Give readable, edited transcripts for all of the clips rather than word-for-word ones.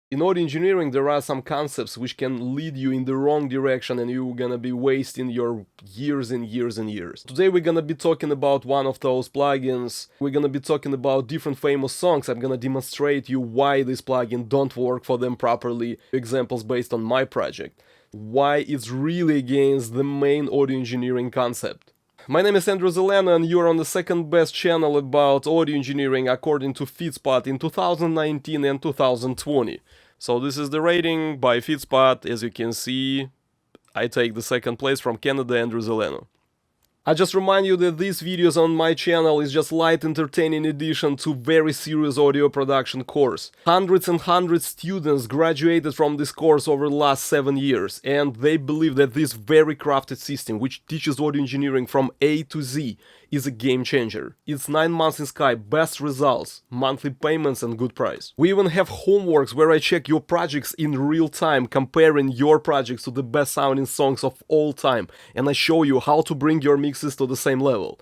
In audio engineering, there are some concepts which can lead you in the wrong direction and you're gonna be wasting your years and years and years. Today we're gonna be talking about one of those plugins. We're gonna be talking about different famous songs. I'm gonna demonstrate you why this plugin don't work for them properly. Examples based on my project. Why it's really against the main audio engineering concept. My name is Andrew Zelena and you're on the second best channel about audio engineering according to FeedSpot in 2019 and 2020. So this is the rating by FeedSpot. As you can see, I take the second place from Canada, Andrew Zelena. I just remind you that these videos on my channel is just light entertaining addition to very serious audio production course. Hundreds and hundreds students graduated from this course over the last 7 years, and they believe that this very crafted system, which teaches audio engineering from A to Z, is a game changer. It's 9 months in Sky, best results, monthly payments and good price. We even have homeworks where I check your projects in real time, comparing your projects to the best sounding songs of all time, and I show you how to bring your mixes to the same level.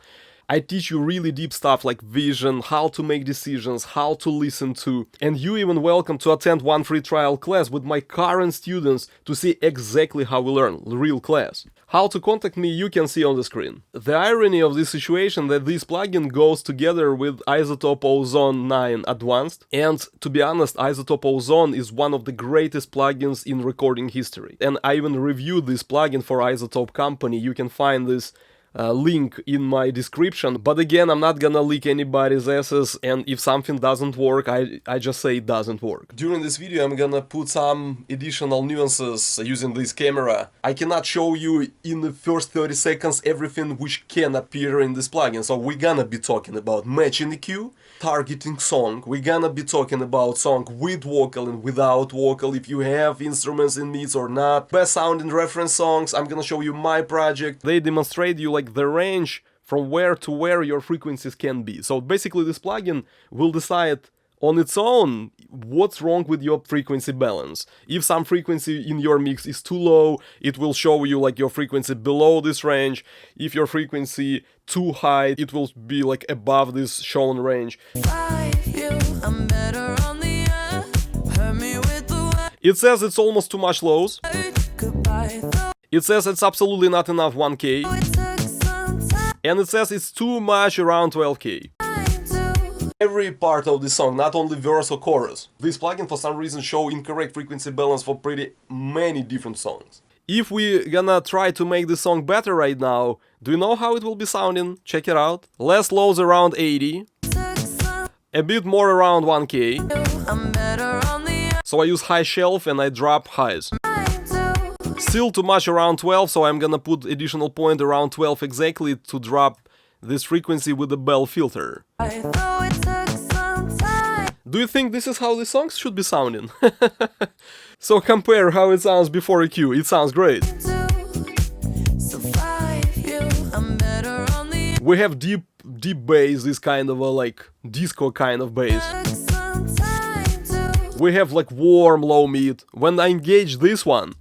I teach you really deep stuff like vision, how to make decisions, how to listen to, and you even welcome to attend one free trial class with my current students to see exactly how we learn, real class. How to contact me you can see on the screen. The irony of this situation that this plugin goes together with Izotope Ozone 9 Advanced, and to be honest, Izotope Ozone is one of the greatest plugins in recording history. And I even reviewed this plugin for Izotope company. You can find this link in my description, but again, I'm not gonna leak anybody's asses, and if something doesn't work, I just say it doesn't work. During this video, I'm gonna put some additional nuances using this camera. I cannot show you in the first 30 seconds everything which can appear in this plugin, so we're gonna be talking about matching EQ, targeting song, we're gonna be talking about song with vocal and without vocal, if you have instruments in mids or not, best sounding reference songs. I'm gonna show you my project. They demonstrate you like the range from where to where your frequencies can be. So basically this plugin will decide on its own what's wrong with your frequency balance. If some frequency in your mix is too low, it will show you like your frequency below this range. If your frequency too high, it will be like above this shown range. It says it's almost too much lows. It says it's absolutely not enough 1K. And it says it's too much around 12K. Every part of the song, not only verse or chorus. This plugin for some reason show incorrect frequency balance for pretty many different songs. If we're gonna try to make the song better right now, do you know how it will be sounding? Check it out. Less lows around 80. A bit more around 1K. So I use high shelf and I drop highs. Still too much around 12, so I'm gonna put additional point around 12 exactly to drop this frequency with the bell filter. Do you think this is how the songs should be sounding? So compare how it sounds before EQ, it sounds great. We have deep bass, this kind of a like disco kind of bass. We have like warm low mid. When I engage this one,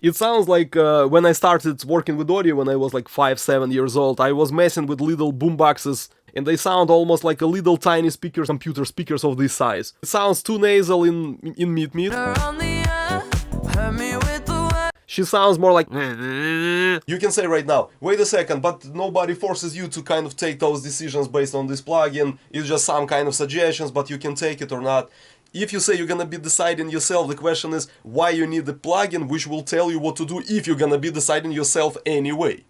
it sounds like when I started working with audio when I was like 5-7 years old, I was messing with little boomboxes and they sound almost like a little tiny speakers, computer speakers of this size. It sounds too nasal in mid-mid. She sounds more like... You can say right now, wait a second, but nobody forces you to kind of take those decisions based on this plugin. It's just some kind of suggestions, but you can take it or not. If you say you're gonna be deciding yourself, the question is why you need the plugin which will tell you what to do if you're gonna be deciding yourself anyway.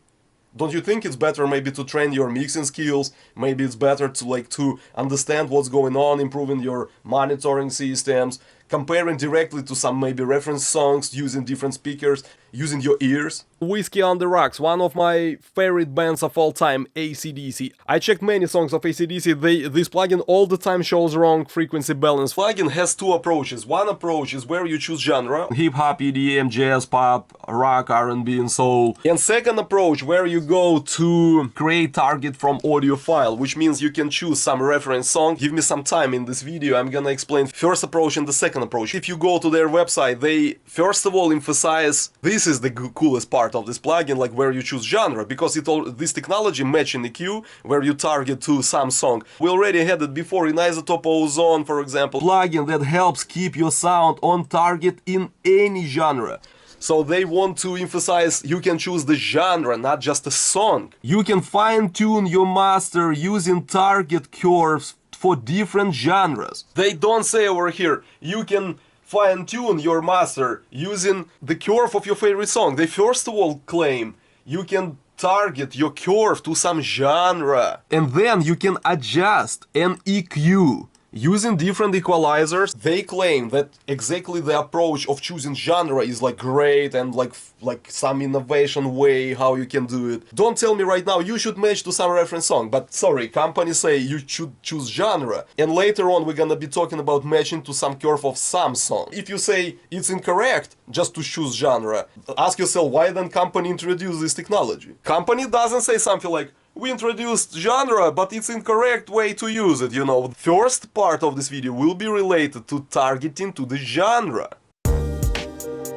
Don't you think it's better maybe to train your mixing skills? Maybe it's better to understand what's going on, improving your monitoring systems, comparing directly to some maybe reference songs, using different speakers, using your ears. Whiskey on the Rocks, one of my favorite bands of all time, AC/DC. I checked many songs of AC/DC, this plugin all the time shows wrong frequency balance. Plugin has two approaches. One approach is where you choose genre, hip-hop, EDM, jazz, pop, rock, R&B and soul. And second approach where you go to create target from audio file, which means you can choose some reference song. Give me some time in this video, I'm gonna explain first approach and the second second approach. If you go to their website, they first of all emphasize, this is the coolest part of this plugin, like where you choose genre, because this technology matching EQ, where you target to some song. We already had it before in Izotope Ozone, for example, plugin that helps keep your sound on target in any genre. So they want to emphasize you can choose the genre, not just a song. You can fine-tune your master using target curves for different genres. They don't say over here, you can fine-tune your master using the curve of your favorite song. They first of all claim you can target your curve to some genre. And then you can adjust an EQ. Using different equalizers, they claim that exactly the approach of choosing genre is like great and like some innovation way how you can do it. Don't tell me right now you should match to some reference song, but sorry, companies say you should choose genre. And later on we're gonna be talking about matching to some curve of some song. If you say it's incorrect just to choose genre, ask yourself why then company introduced this technology. Company doesn't say something like, we introduced genre, but it's incorrect way to use it, you know. First part of this video will be related to targeting to the genre.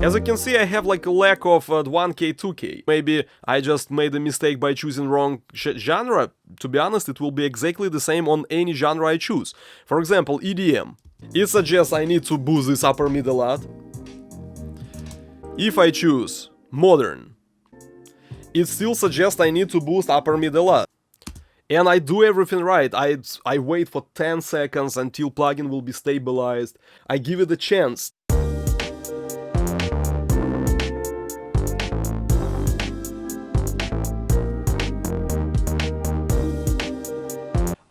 As you can see, I have like a lack of 1K, 2K. Maybe I just made a mistake by choosing wrong genre. To be honest, it will be exactly the same on any genre I choose. For example, EDM. It suggests I need to boost this upper mid a lot. If I choose modern, it still suggests I need to boost upper mid a lot. And I do everything right. I wait for 10 seconds until plugin will be stabilized. I give it a chance.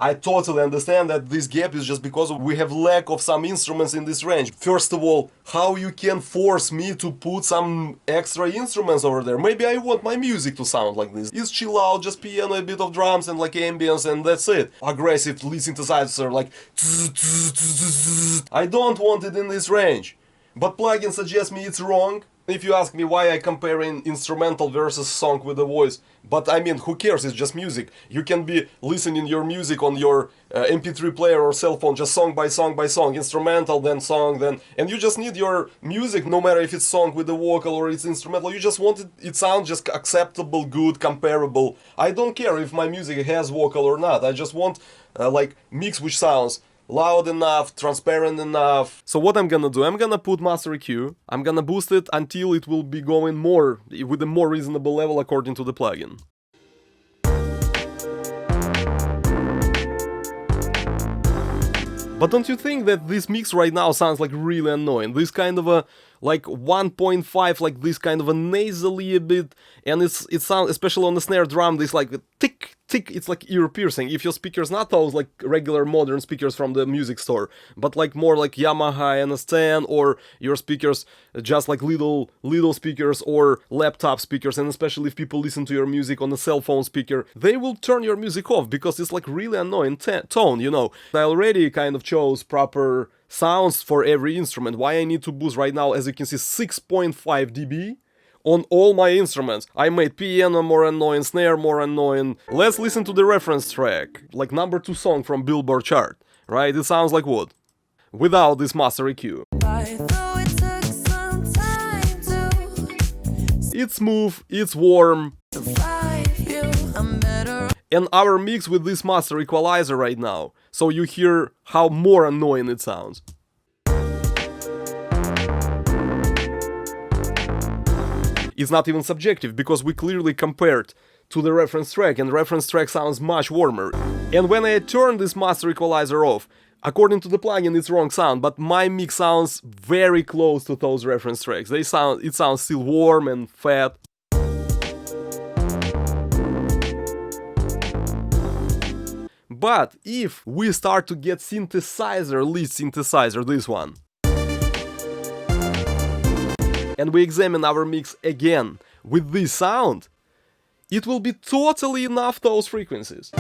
I totally understand that this gap is just because we have lack of some instruments in this range. First of all, how you can force me to put some extra instruments over there? Maybe I want my music to sound like this. It's chill out, just piano, a bit of drums and like ambience and that's it. Aggressive lead synthesizer like I don't want it in this range. But plugin suggests me it's wrong. If you ask me why I comparing instrumental versus song with the voice, but I mean, who cares, it's just music. You can be listening your music on your MP3 player or cell phone, just song by song by song, instrumental, then song, then... And you just need your music, no matter if it's song with the vocal or it's instrumental, you just want it sounds just acceptable, good, comparable. I don't care if my music has vocal or not, I just want like mix which sounds loud enough, transparent enough. So what I'm gonna do, I'm gonna put master EQ, I'm gonna boost it until it will be going more, with a more reasonable level according to the plugin. But don't you think that this mix right now sounds like really annoying? This kind of a, like 1.5, like this kind of a nasally a bit, and it sounds, especially on the snare drum, this like tick, tick, it's like ear piercing. If your speakers not those like regular modern speakers from the music store, but like more like Yamaha NS10, or your speakers just like little speakers or laptop speakers, and especially if people listen to your music on a cell phone speaker, they will turn your music off because it's like really annoying tone, you know. I already kind of chose proper sounds for every instrument. Why I need to boost right now, as you can see, 6.5 dB on all my instruments. I made piano more annoying, snare more annoying. Let's listen to the reference track, like #2 song from Billboard chart, right? It sounds like what? Without this master EQ. It's smooth, it's warm. And our mix with this master equalizer right now, so you hear how more annoying it sounds. It's not even subjective, because we clearly compared to the reference track, and the reference track sounds much warmer. And when I turn this master equalizer off, according to the plugin it's wrong sound, but my mix sounds very close to those reference tracks. It sounds still warm and fat. But if we start to get synthesizer, lead synthesizer, this one, and we examine our mix again with this sound, it will be totally enough those frequencies.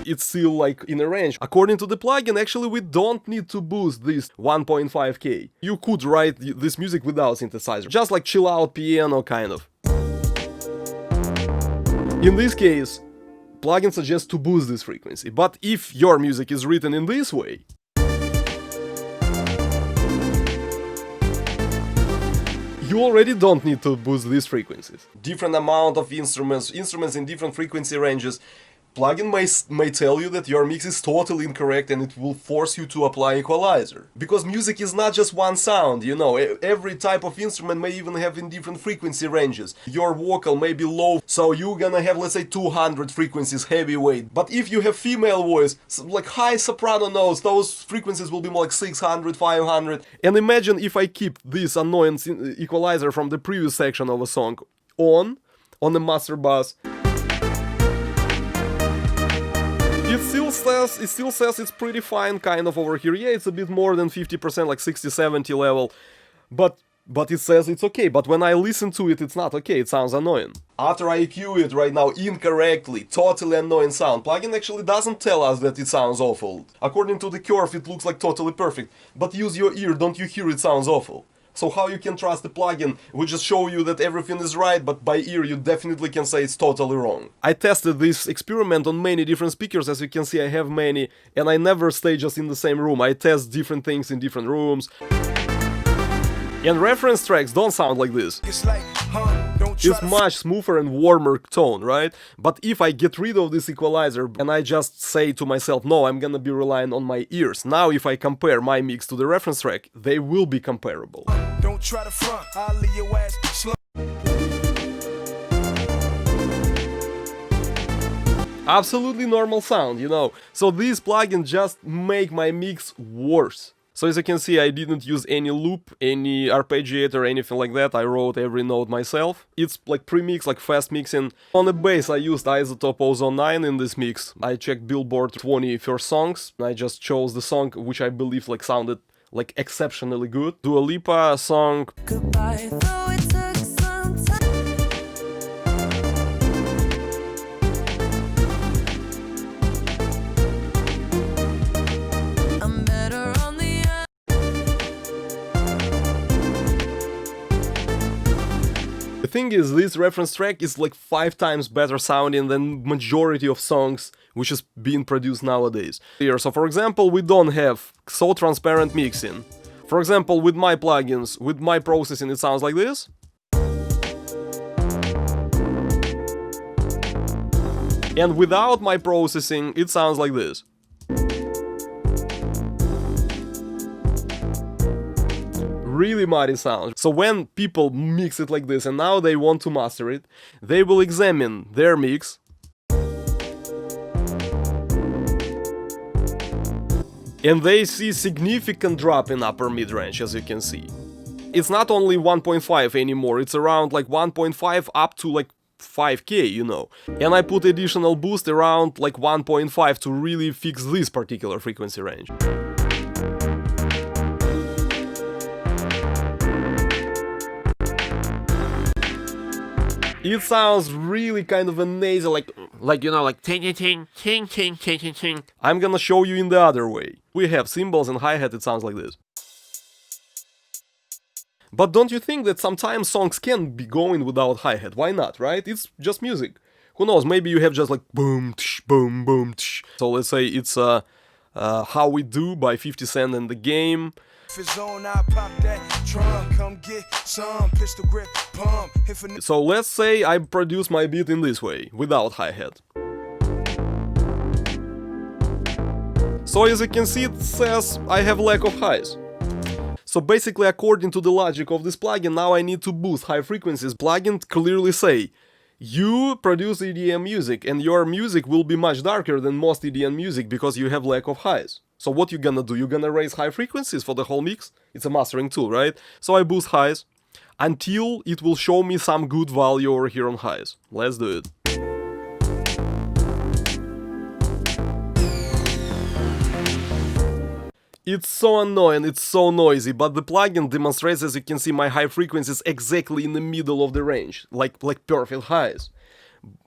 It's still like in a range. According to the plugin, actually we don't need to boost this 1.5K. You could write this music without synthesizer, just like chill out piano kind of. In this case, plugin suggests to boost this frequency. But if your music is written in this way, you already don't need to boost these frequencies. Different amount of instruments in different frequency ranges. Plugin may tell you that your mix is totally incorrect and it will force you to apply equalizer. Because music is not just one sound, you know, every type of instrument may even have in different frequency ranges. Your vocal may be low, so you're gonna have, let's say, 200 frequencies heavyweight. But if you have female voice, like high soprano notes, those frequencies will be more like 600, 500. And imagine if I keep this annoying equalizer from the previous section of a song on the master bass. It still says it's pretty fine kind of over here. Yeah, it's a bit more than 50%, like 60-70 level. But it says it's okay. But when I listen to it, it's not okay. It sounds annoying. After I EQ it right now incorrectly, totally annoying sound. Plugin actually doesn't tell us that it sounds awful. According to the curve, it looks like totally perfect. But use your ear, don't you hear it sounds awful? So how you can trust the plugin? We just show you that everything is right, but by ear you definitely can say it's totally wrong. I tested this experiment on many different speakers, as you can see I have many, and I never stay just in the same room. I test different things in different rooms. And reference tracks don't sound like this. It's much smoother and warmer tone, right? But if I get rid of this equalizer and I just say to myself, no, I'm gonna be relying on my ears. Now if I compare my mix to the reference track, they will be comparable. Don't try to front, I'll leave your ass slow. Absolutely normal sound, you know. So these plugins just make my mix worse. So as you can see, I didn't use any loop, any arpeggiator, anything like that. I wrote every note myself. It's like pre-mix, like fast mixing. On the bass, I used Izotope Ozone 9 in this mix. I checked Billboard 20 first songs. I just chose the song which I believe like sounded like exceptionally good. Dua Lipa song. Goodbye, though it took some time. The thing is, this reference track is like 5 times better sounding than majority of songs which is being produced nowadays. Here, so for example, we don't have so transparent mixing. For example, with my plugins, with my processing, it sounds like this. And without my processing, it sounds like this. Really muddy sound. So when people mix it like this and now they want to master it, they will examine their mix and they see significant drop in upper mid-range, as you can see. It's not only 1.5 anymore, it's around like 1.5 up to like 5K, you know. And I put additional boost around like 1.5 to really fix this particular frequency range. It sounds really kind of a nasal, like you know, like ting ting ting ting ting ting ting ting. I'm gonna show you in the other way. We have cymbals and hi-hat, it sounds like this. But don't you think that sometimes songs can be going without hi-hat? Why not, right? It's just music. Who knows, maybe you have just like boom, tsh, boom, boom, tsh. So let's say it's How We Do by 50 Cent in The Game. So let's say I produce my beat in this way, without hi-hat. So as you can see, it says I have lack of highs. So basically, according to the logic of this plugin, now I need to boost high frequencies. Plugin clearly say, you produce EDM music and your music will be much darker than most EDM music because you have lack of highs. So what you gonna do? You're gonna raise high frequencies for the whole mix? It's a mastering tool, right? So I boost highs until it will show me some good value over here on highs. Let's do it. It's so annoying, it's so noisy, but the plugin demonstrates, as you can see, my high frequencies exactly in the middle of the range, like perfect highs.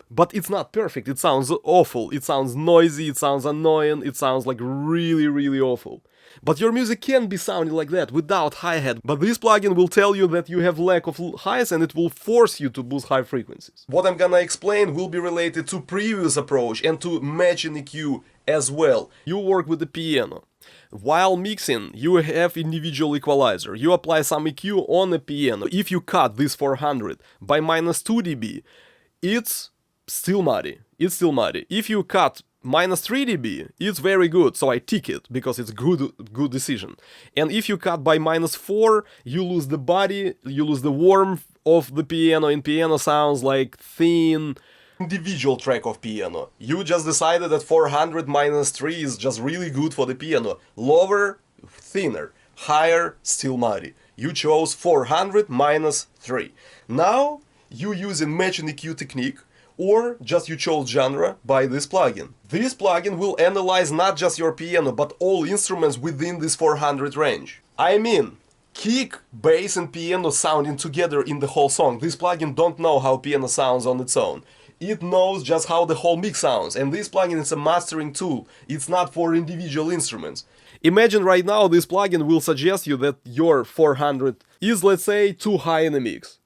But it's not perfect, it sounds awful, it sounds noisy, it sounds annoying, it sounds like really, really awful. But your music can be sounding like that without hi-hat, but this plugin will tell you that you have lack of highs and it will force you to boost high frequencies. What I'm gonna explain will be related to previous approach and to matching EQ as well. You work with the piano. While mixing, you have individual equalizer. You apply some EQ on the piano. If you cut this 400 by minus 2 dB, it's still muddy. It's still muddy. If you cut minus 3 dB, it's very good, so I tick it, because it's good decision. And if you cut by minus 4, you lose the body, you lose the warmth of the piano, and piano sounds like thin, individual track of piano. You just decided that 400 minus 3 is just really good for the piano. Lower, thinner. Higher, still muddy. You chose 400 minus 3. Now, you using matching EQ technique, or just you chose genre by this plugin. This plugin will analyze not just your piano, but all instruments within this 400 range. I mean, kick, bass and piano sounding together in the whole song. This plugin don't know how piano sounds on its own. It knows just how the whole mix sounds, and this plugin is a mastering tool. It's not for individual instruments. Imagine right now this plugin will suggest you that your 400 is, let's say, too high in the mix.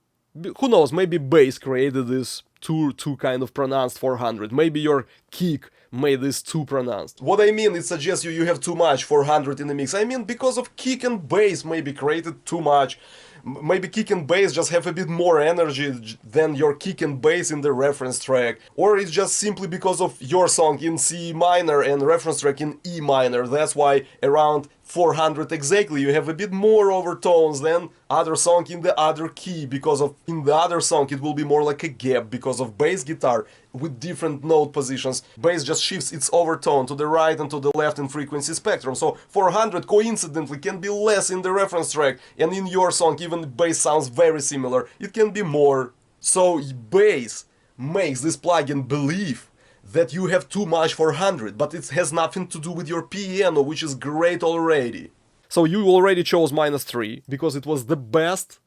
Who knows, maybe bass created this too kind of pronounced 400. Maybe your kick made this too pronounced. What I mean, it suggests you have too much 400 in the mix. I mean, because of kick and bass maybe created too much. Maybe kick and bass just have a bit more energy than your kick and bass in the reference track. Or it's just simply because of your song in C minor and reference track in E minor. That's why around 400 exactly you have a bit more overtones than other song in the other key, because of in the other song it will be more like a gap because of bass guitar with different note positions. Bass just shifts its overtone to the right and to the left in frequency spectrum. So 400 coincidentally can be less in the reference track, and in your song even bass sounds very similar. It can be more. So bass makes this plugin believe that you have too much 400, but it has nothing to do with your piano, which is great already. So you already chose minus 3 because it was the best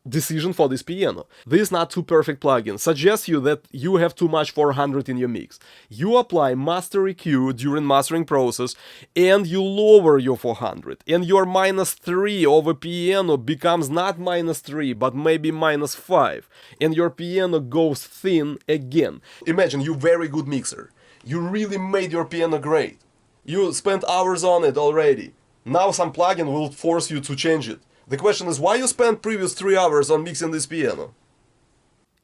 decision for this piano. This not too perfect plugin suggests you that you have too much 400 in your mix. You apply master EQ during mastering process and you lower your 400, and your minus 3 over piano becomes not minus 3 but maybe minus 5, and your piano goes thin again. Imagine you very good mixer. You really made your piano great. You spent hours on it already. Now some plugin will force you to change it. The question is, why you spent previous 3 hours on mixing this piano?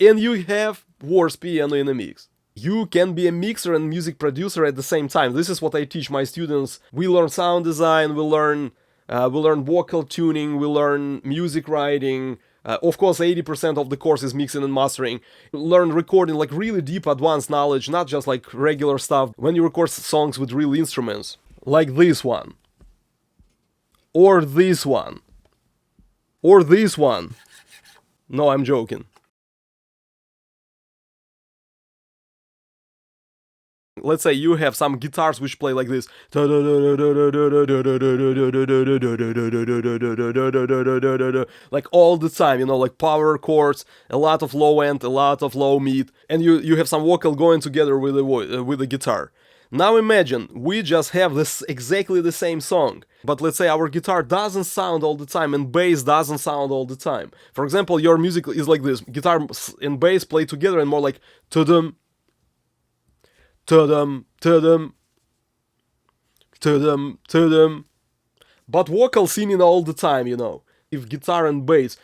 And you have worse piano in the mix. You can be a mixer and music producer at the same time. This is what I teach my students. We learn sound design, we learn vocal tuning, we learn music writing. Of course, 80% of the course is mixing and mastering. Learn recording, like really deep advanced knowledge, not just like regular stuff. When you record songs with real instruments, like this one, or this one, or this one. No, I'm joking. Let's say you have some guitars which play like this. Like all the time, you know, like power chords, a lot of low end, a lot of low mid, and you have some vocal going together with the guitar. Now imagine, we just have this exactly the same song, but let's say our guitar doesn't sound all the time and bass doesn't sound all the time. For example, your music is like this, guitar and bass play together and more like ta-dum, ta-dum, ta-dum, ta-dum, ta-dum, but vocal singing all the time, you know. If guitar and bass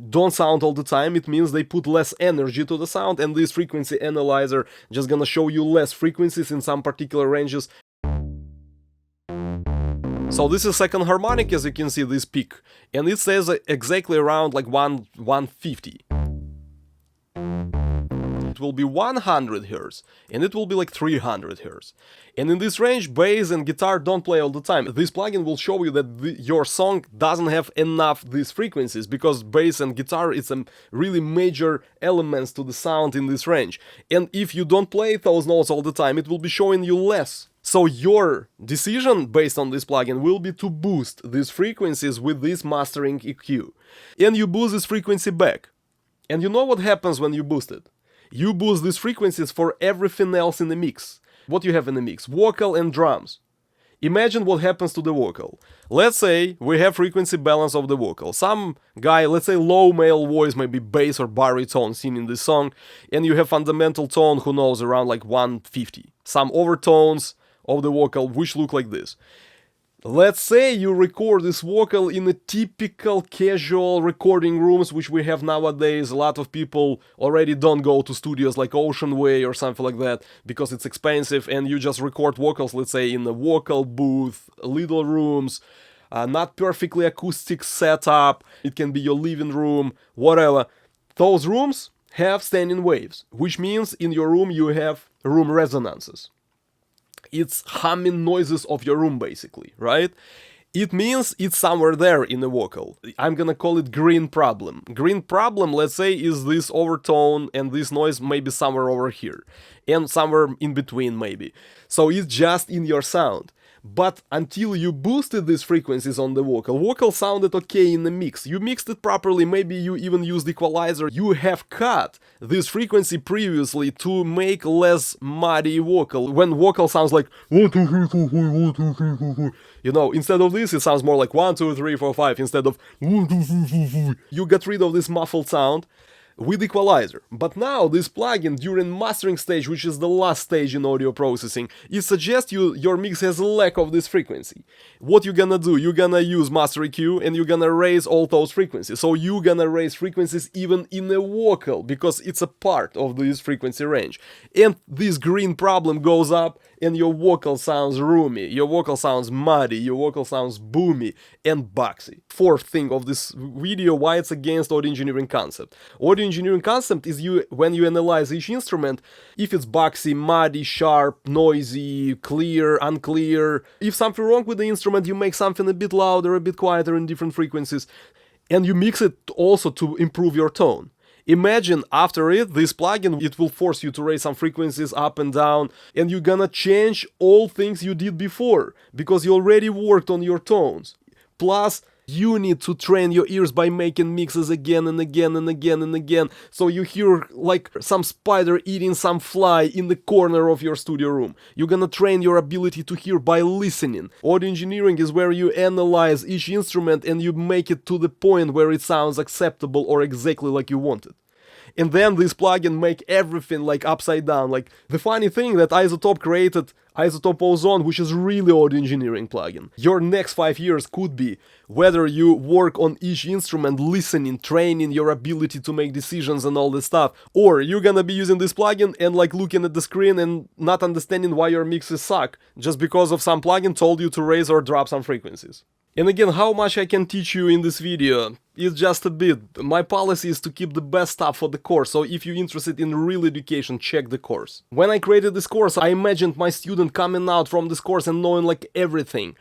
don't sound all the time, it means they put less energy to the sound, and this frequency analyzer just gonna show you less frequencies in some particular ranges. So this is second harmonic, as you can see, this peak, and it says exactly around like 150. It will be 100 Hz, and it will be like 300 Hz. And in this range, bass and guitar don't play all the time. This plugin will show you that your song doesn't have enough these frequencies, because bass and guitar is a really major elements to the sound in this range. And if you don't play those notes all the time, it will be showing you less. So your decision based on this plugin will be to boost these frequencies with this mastering EQ. And you boost this frequency back. And you know what happens when you boost it? You boost these frequencies for everything else in the mix. What you have in the mix? Vocal and drums. Imagine what happens to the vocal. Let's say we have frequency balance of the vocal. Some guy, let's say low male voice, maybe bass or baritone singing this song, and you have fundamental tone, who knows, around like 150. Some overtones of the vocal which look like this. Let's say you record this vocal in a typical casual recording rooms, which we have nowadays. A lot of people already don't go to studios like Ocean Way or something like that because it's expensive, and you just record vocals, let's say, in a vocal booth, little rooms, not perfectly acoustic setup. It can be your living room, whatever. Those rooms have standing waves, which means in your room you have room resonances. It's humming noises of your room, basically, right? It means it's somewhere there in the vocal. I'm gonna call it green problem. Green problem, let's say, is this overtone, and this noise maybe somewhere over here, and somewhere in between maybe. So it's just in your sound. But until you boosted these frequencies on the vocal sounded okay in the mix. You mixed it properly, maybe you even used equalizer. You have cut this frequency previously to make less muddy vocal. When vocal sounds like 1, 2, 3, 4, 5, 1, 2, 3, 4, 5. You know, instead of this, it sounds more like 1, 2, 3, 4, 5 instead of 1, 2, 3, 4, 5. You get rid of this muffled sound with equalizer. But now this plugin during mastering stage, which is the last stage in audio processing, it suggests your mix has a lack of this frequency. What you're gonna do, you're gonna use master EQ and you're gonna raise all those frequencies. So you're gonna raise frequencies even in a vocal because it's a part of this frequency range. And this green problem goes up and your vocal sounds roomy, your vocal sounds muddy, your vocal sounds boomy and boxy. Fourth thing of this video, why it's against audio engineering concept. Audio engineering concept is when you analyze each instrument, if it's boxy, muddy, sharp, noisy, clear, unclear. If something wrong with the instrument, you make something a bit louder, a bit quieter in different frequencies, and you mix it also to improve your tone. Imagine after this plugin, it will force you to raise some frequencies up and down, and you're gonna change all things you did before, because you already worked on your tones. Plus, you need to train your ears by making mixes again and again and again and again, so you hear like some spider eating some fly in the corner of your studio room. You're gonna train your ability to hear by listening. Audio engineering is where you analyze each instrument and you make it to the point where it sounds acceptable or exactly like you want it. And then this plugin make everything like upside down. Like the funny thing that Izotope created Izotope Ozone, which is really audio engineering plugin. Your next 5 years could be whether you work on each instrument, listening, training your ability to make decisions and all this stuff, or you're gonna be using this plugin and like looking at the screen and not understanding why your mixes suck just because of some plugin told you to raise or drop some frequencies. And again, how much I can teach you in this video? It's just a bit. My policy is to keep the best stuff for the course, so if you're interested in real education, check the course. When I created this course, I imagined my student coming out from this course and knowing like everything.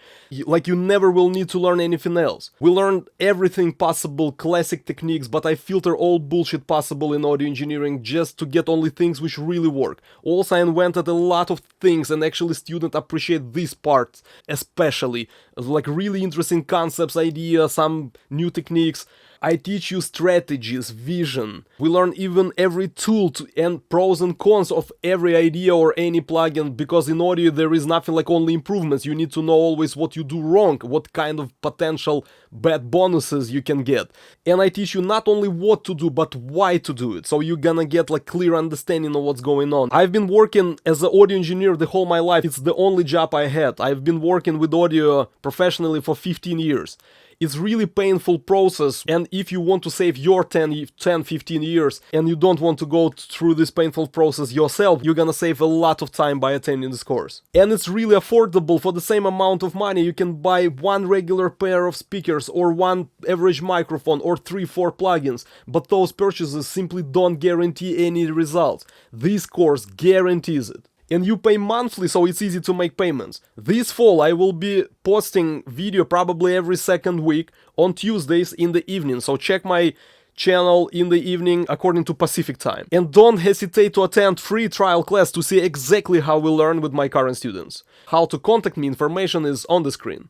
Like you never will need to learn anything else. We learn everything possible, classic techniques, but I filter all bullshit possible in audio engineering just to get only things which really work. Also, I invented a lot of things and actually students appreciate this part especially. Like really interesting concepts, ideas, some new techniques. I teach you strategies, vision. We learn even every tool and pros and cons of every idea or any plugin, because in audio there is nothing like only improvements. You need to know always what you do wrong, what kind of potential bad bonuses you can get. And I teach you not only what to do, but why to do it. So you're gonna get like clear understanding of what's going on. I've been working as an audio engineer the whole my life. It's the only job I had. I've been working with audio professionally for 15 years. It's really painful process, and if you want to save your 10-15 years and you don't want to go through this painful process yourself, you're gonna save a lot of time by attending this course. And it's really affordable. For the same amount of money you can buy one regular pair of speakers or one average microphone or 3-4 plugins, but those purchases simply don't guarantee any results. This course guarantees it. And you pay monthly, so it's easy to make payments. This fall I will be posting video probably every second week on Tuesdays in the evening, so check my channel in the evening according to Pacific time. And don't hesitate to attend free trial class to see exactly how we learn with my current students. How to contact me, information is on the screen.